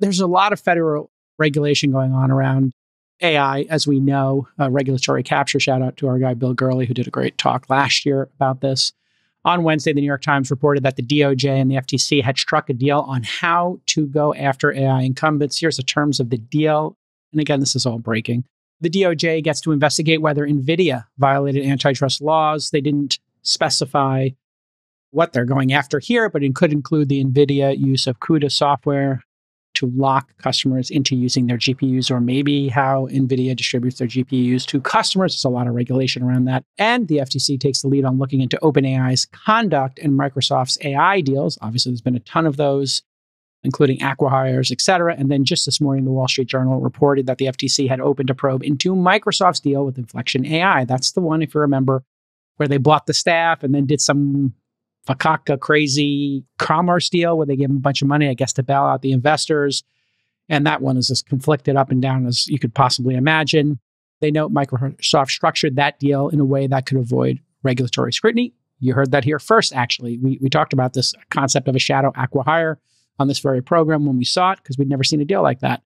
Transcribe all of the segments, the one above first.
there's a lot of federal regulation going on around AI, as we know, regulatory capture. Shout out to our guy, Bill Gurley, who did a great talk last year about this. On Wednesday, the New York Times reported that the DOJ and the FTC had struck a deal on how to go after AI incumbents. Here's the terms of the deal. And again, this is all breaking. The DOJ gets to investigate whether Nvidia violated antitrust laws. They didn't specify what they're going after here, but it could include the Nvidia use of CUDA software to lock customers into using their GPUs, or maybe how Nvidia distributes their GPUs to customers. There's a lot of regulation around that. And the FTC takes the lead on looking into OpenAI's conduct and Microsoft's AI deals. Obviously, there's been a ton of those, including acqui-hires, et cetera. And then just this morning, the Wall Street Journal reported that the FTC had opened a probe into Microsoft's deal with Inflection AI. That's the one, if you remember, where they bought the staff and then did some fakaka crazy commerce deal where they gave them a bunch of money, I guess, to bail out the investors. And that one is as conflicted up and down as you could possibly imagine. They note Microsoft structured that deal in a way that could avoid regulatory scrutiny. You heard that here first, actually. We talked about this concept of a shadow acqui-hire on this very program when we saw it, because we'd never seen a deal like that.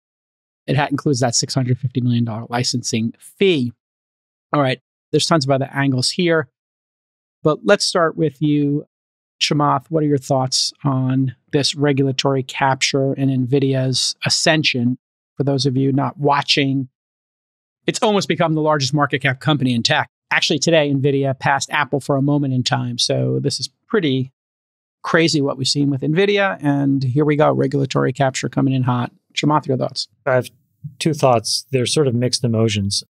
It includes that $650 million licensing fee. All right, there's tons of other angles here. But let's start with you, Chamath. What are your thoughts on this regulatory capture and NVIDIA's ascension? For those of you not watching, it's almost become the largest market cap company in tech. Actually, today, NVIDIA passed Apple for a moment in time. So this is pretty crazy what we've seen with NVIDIA. And here we go, regulatory capture coming in hot. Chamath, your thoughts? I have two thoughts. They're sort of mixed emotions.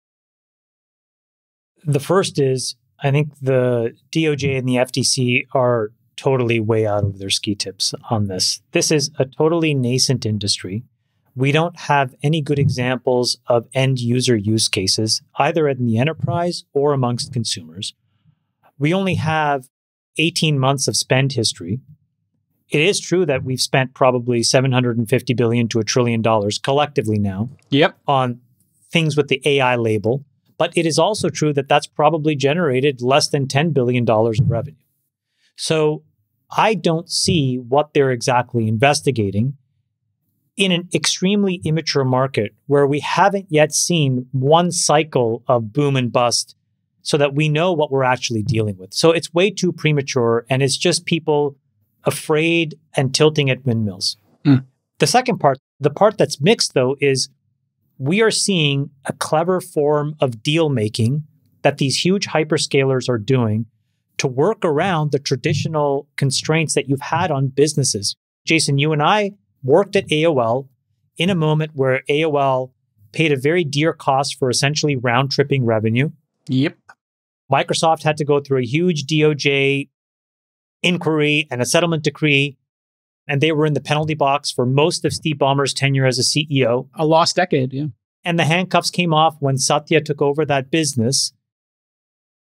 The first is, I think the DOJ and the FTC are totally way out of their ski tips on this. This is a totally nascent industry. We don't have any good examples of end user use cases, either in the enterprise or amongst consumers. We only have 18 months of spend history. It is true that we've spent probably $750 billion to $1 trillion collectively now on things with the AI label. But it is also true that that's probably generated less than $10 billion of revenue. So I don't see what they're exactly investigating in an extremely immature market where we haven't yet seen one cycle of boom and bust so that we know what we're actually dealing with. So it's way too premature, and it's just people afraid and tilting at windmills. The second part, the part that's mixed though, is we are seeing a clever form of deal making that these huge hyperscalers are doing to work around the traditional constraints that you've had on businesses. Jason, you and I worked at AOL in a moment where AOL paid a very dear cost for essentially round-tripping revenue. Yep. Microsoft had to go through a huge DOJ inquiry and a settlement decree, and they were in the penalty box for most of Steve Ballmer's tenure as a CEO. A lost decade, yeah. And the handcuffs came off when Satya took over that business.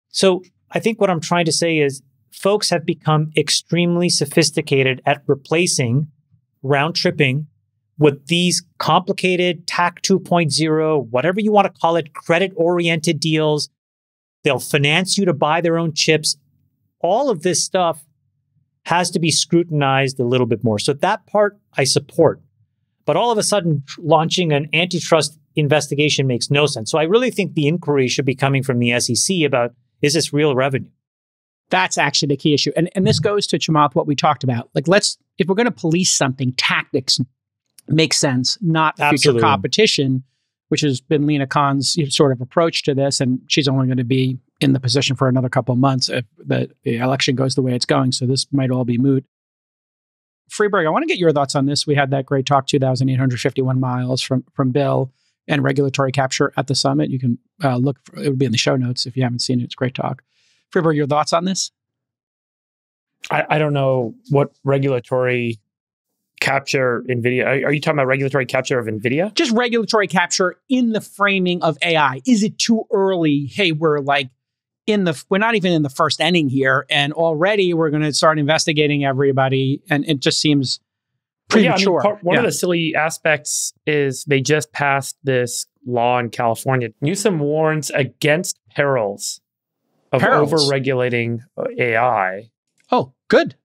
So I think what I'm trying to say is folks have become extremely sophisticated at replacing round tripping with these complicated TAC 2.0, whatever you want to call it, credit-oriented deals. They'll finance you to buy their own chips. All of this stuff has to be scrutinized a little bit more. So that part I support. But all of a sudden, launching an antitrust investigation makes no sense. So I really think the inquiry should be coming from the SEC about, is this real revenue? That's actually the key issue. And this goes to, Chamath, what we talked about. Like, if we're going to police something, tactics make sense, not future competition, which has been Lena Khan's sort of approach to this. And she's only going to be in the position for another couple of months if the election goes the way it's going. So this might all be moot. Freeberg, I want to get your thoughts on this. We had that great talk, 2,851 miles from Bill, and regulatory capture at the summit. You can look, it would be in the show notes if you haven't seen it. It's a great talk. Freeberg, your thoughts on this? I don't know what regulatory capture NVIDIA. Are you talking about regulatory capture of NVIDIA? Just regulatory capture in the framing of AI. Is it too early? Hey, we're not even in the first inning here, and already we're going to start investigating everybody, and it just seems premature. Yeah, one of the silly aspects is they just passed this law in California. Newsom warns against perils of over-regulating AI. Oh, good.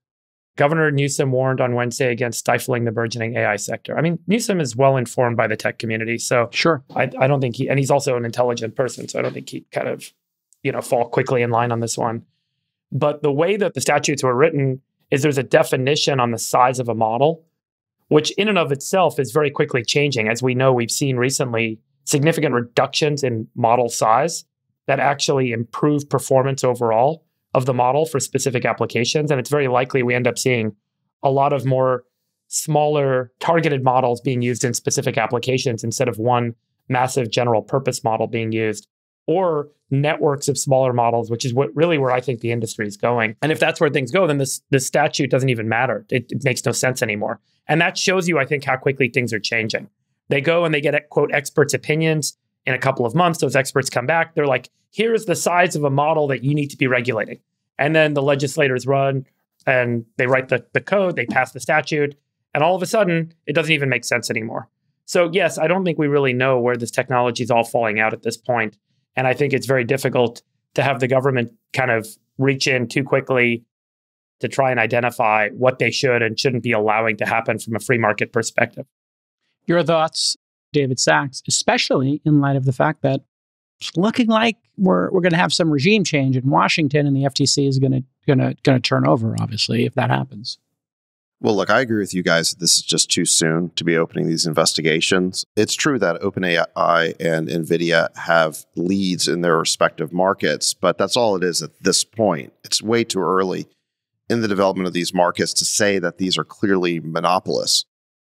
Governor Newsom warned on Wednesday against stifling the burgeoning AI sector. I mean, Newsom is well informed by the tech community, so Sure. I don't think and he's also an intelligent person, so I don't think he'd kind of, fall quickly in line on this one. But the way that the statutes were written is there's a definition on the size of a model, which in and of itself is very quickly changing. As we know, we've seen recently significant reductions in model size that actually improve performance overall of the model for specific applications. And it's very likely we end up seeing a lot of more smaller targeted models being used in specific applications instead of one massive general purpose model being used, or networks of smaller models, which is where I think the industry is going. And if that's where things go, then this statute doesn't even matter. It makes no sense anymore. And that shows you, I think, how quickly things are changing. They go and they get, quote, experts' opinions. In a couple of months, those experts come back. They're like, here's the size of a model that you need to be regulating. And then the legislators run and they write the code, they pass the statute, and all of a sudden, it doesn't even make sense anymore. So yes, I don't think we really know where this technology is all falling out at this point. And I think it's very difficult to have the government kind of reach in too quickly to try and identify what they should and shouldn't be allowing to happen from a free market perspective. Your thoughts, David Sachs, especially in light of the fact that it's looking like we're going to have some regime change in Washington, and the FTC is going to turn over, obviously, if that happens. Well, look, I agree with you guys that this is just too soon to be opening these investigations. It's true that OpenAI and Nvidia have leads in their respective markets, but that's all it is at this point. It's way too early in the development of these markets to say that these are clearly monopolists.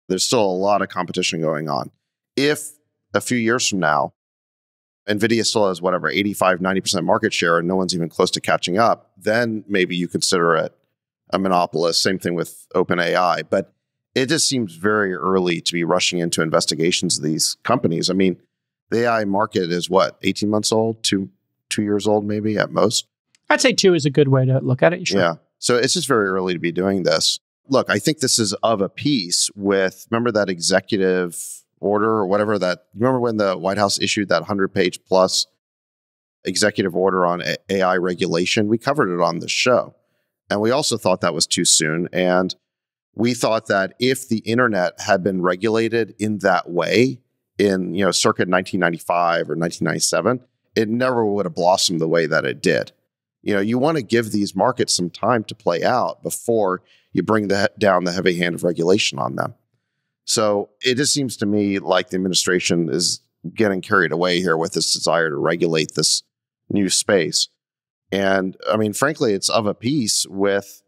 There's still a lot of competition going on. If a few years from now, Nvidia still has 85, 90% market share and no one's even close to catching up, then maybe you consider it a monopolist. Same thing with OpenAI. But it just seems very early to be rushing into investigations of these companies. I mean, the AI market is 18 months old, two years old, maybe at most? I'd say 2 is a good way to look at it. Sure. Yeah. So it's just very early to be doing this. Look, I think this is of a piece with, remember that executive order or whatever remember when the White House issued that 100-page plus executive order on AI regulation? We covered it on the show. And we also thought that was too soon. And we thought that if the internet had been regulated in that way in, circa 1995 or 1997, it never would have blossomed the way that it did. You want to give these markets some time to play out before you bring down the heavy hand of regulation on them. So it just seems to me like the administration is getting carried away here with this desire to regulate this new space. And I mean, frankly, it's of a piece with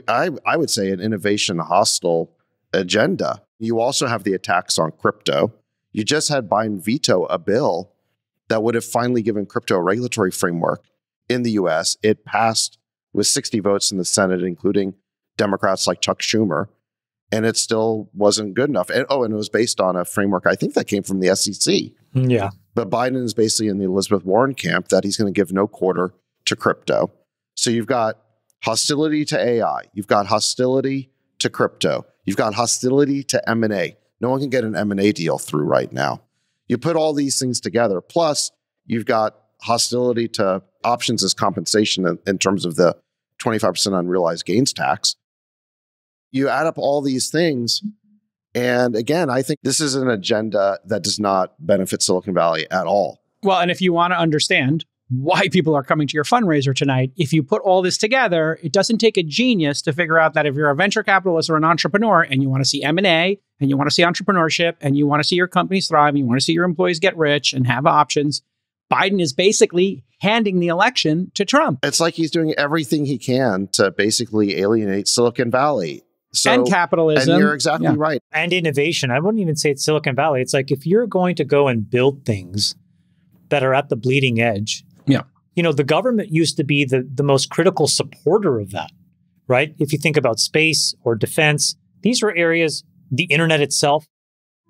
I would say an innovation hostile agenda. You also have the attacks on crypto. You just had Biden veto a bill that would have finally given crypto a regulatory framework in the US. It passed with 60 votes in the Senate, including Democrats like Chuck Schumer, and it still wasn't good enough. And it was based on a framework, I think, that came from the SEC. Yeah. But Biden is basically in the Elizabeth Warren camp that he's going to give no quarter to crypto. So you've got hostility to AI. You've got hostility to crypto. You've got hostility to M&A. No one can get an M&A deal through right now. You put all these things together, plus you've got hostility to options as compensation in terms of the 25% unrealized gains tax. You add up all these things, and again, I think this is an agenda that does not benefit Silicon Valley at all. Well, and if you want to understand why people are coming to your fundraiser tonight, if you put all this together, it doesn't take a genius to figure out that if you're a venture capitalist or an entrepreneur and you want to see M&A and you want to see entrepreneurship and you want to see your companies thrive and you want to see your employees get rich and have options, Biden is basically handing the election to Trump. It's like he's doing everything he can to basically alienate Silicon Valley. And capitalism. And you're exactly right. And innovation. I wouldn't even say it's Silicon Valley. It's like if you're going to go and build things that are at the bleeding edge, the government used to be the most critical supporter of that, right? If you think about space or defense, these were areas, the internet itself,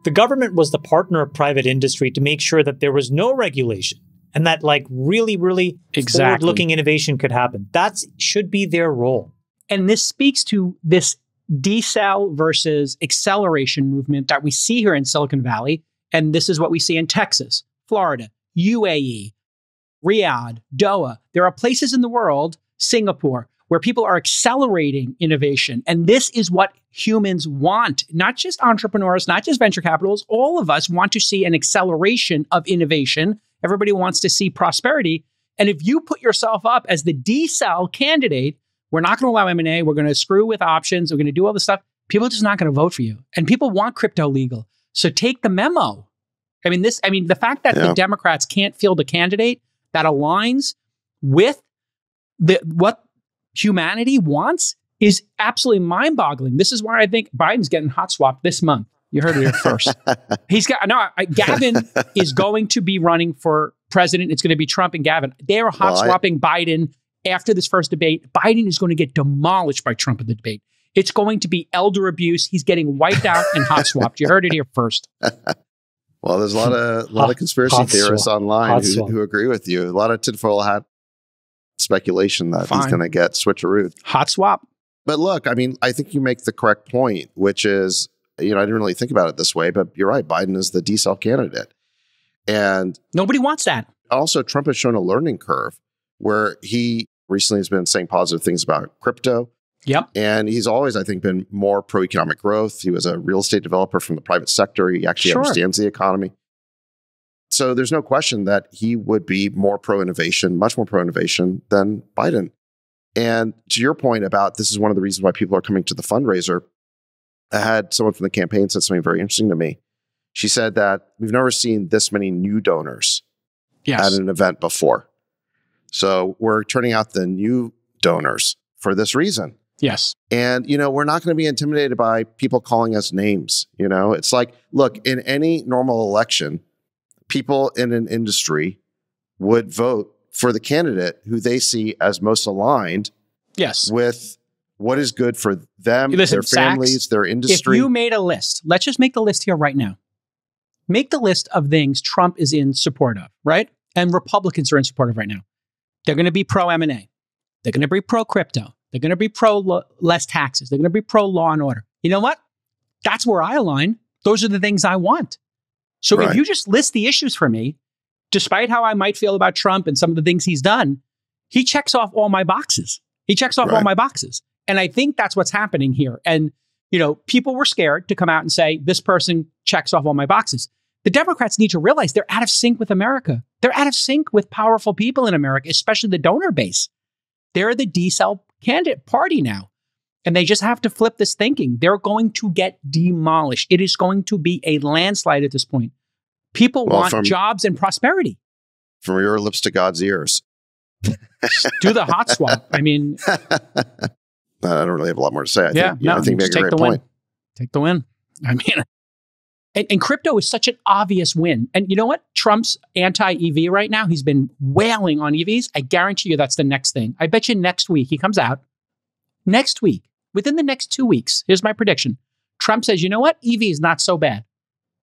the government was the partner of private industry to make sure that there was no regulation and that really forward-looking innovation could happen. That should be their role. And this speaks to this decel versus acceleration movement that we see here in Silicon Valley. And this is what we see in Texas, Florida, UAE, Riyadh, Doha. There are places in the world, Singapore, where people are accelerating innovation. And this is what humans want, not just entrepreneurs, not just venture capitalists. All of us want to see an acceleration of innovation. Everybody wants to see prosperity. And if you put yourself up as the decel candidate, we're not going to allow M&A, we're going to screw with options, we're going to do all this stuff, people are just not going to vote for you. And people want crypto legal. So take the memo. The fact that the Democrats can't field a candidate that aligns with what humanity wants is absolutely mind-boggling. This is why I think Biden's getting hot swapped this month. You heard it here first. Gavin is going to be running for president. It's going to be Trump and Gavin. They are hot swapping Biden after this first debate. Biden is going to get demolished by Trump in the debate. It's going to be elder abuse. He's getting wiped out and hot swapped. You heard it here first. Well, there's a lot of conspiracy theorists online who agree with you. A lot of tinfoil hat speculation that he's going to get switcherooed. Hot swap. But look, I think you make the correct point, which is, I didn't really think about it this way, but you're right. Biden is the decel candidate. And nobody wants that. Also, Trump has shown a learning curve where he recently has been saying positive things about crypto. Yep. And he's always, I think, been more pro-economic growth. He was a real estate developer from the private sector. He actually understands the economy. So there's no question that he would be more pro-innovation, much more pro-innovation than Biden. And to your point about this is one of the reasons why people are coming to the fundraiser, I had someone from the campaign said something very interesting to me. She said that we've never seen this many new donors at an event before. So we're turning out the new donors for this reason. Yes. And, we're not going to be intimidated by people calling us names. It's like, look, in any normal election, people in an industry would vote for the candidate who they see as most aligned with what is good for them, their families, Sachs, their industry. If you made a list, let's just make the list here right now. Make the list of things Trump is in support of, right? And Republicans are in support of right now. They're going to be pro M&A. They're going to be pro crypto. They're going to be pro less taxes. They're going to be pro law and order. You know what? That's where I align. Those are the things I want. So if you just list the issues for me, despite how I might feel about Trump and some of the things he's done, he checks off all my boxes. All my boxes. And I think that's what's happening here. And, people were scared to come out and say, this person checks off all my boxes. The Democrats need to realize they're out of sync with America. They're out of sync with powerful people in America, especially the donor base. They're the decel candidate party now. And they just have to flip this thinking. They're going to get demolished. It is going to be a landslide at this point. People want jobs and prosperity. From your lips to God's ears. Do the hot swap. I don't really have a lot more to say. I think you make a great point. Take the win. And crypto is such an obvious win. And you know what? Trump's anti-EV right now, he's been wailing on EVs. I guarantee you that's the next thing. I bet you next week he comes out. Next week, within the next 2 weeks, here's my prediction. Trump says, you know what? EV is not so bad.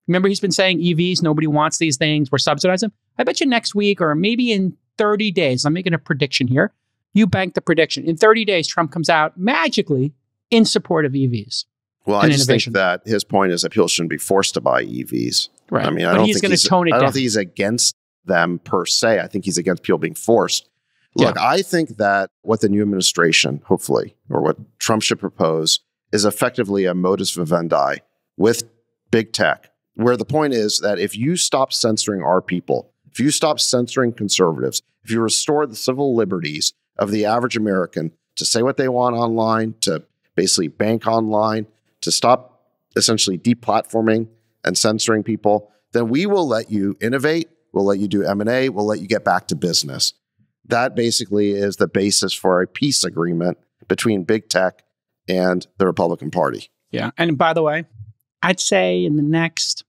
Remember he's been saying EVs, nobody wants these things, we're subsidizing them. I bet you next week or maybe in 30 days, I'm making a prediction here. You bank the prediction. In 30 days, Trump comes out magically in support of EVs. Well, I just think that his point is that people shouldn't be forced to buy EVs. Right. I don't think he's against them per se. I think he's against people being forced. Look, I think that what the new administration, hopefully, or what Trump should propose is effectively a modus vivendi with big tech, where the point is that if you stop censoring our people, if you stop censoring conservatives, if you restore the civil liberties of the average American to say what they want online, to basically bank online, to stop essentially deplatforming and censoring people, then we will let you innovate, we'll let you do M&A, we'll let you get back to business. That basically is the basis for a peace agreement between big tech and the Republican Party. Yeah. And by the way, I'd say in the next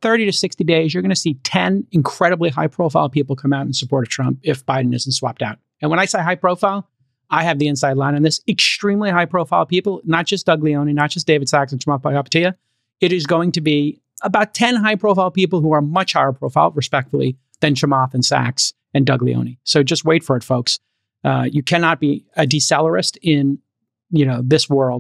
30 to 60 days, you're going to see 10 incredibly high-profile people come out in support of Trump if Biden isn't swapped out. And when I say high-profile, I have the inside line on this. Extremely high-profile people, not just Doug Leone, not just David Sachs and Chamath Palihapitiya. It is going to be about 10 high-profile people who are much higher profile, respectfully, than Chamath and Sachs and Doug Leone. So just wait for it, folks. You cannot be a decelerist in this world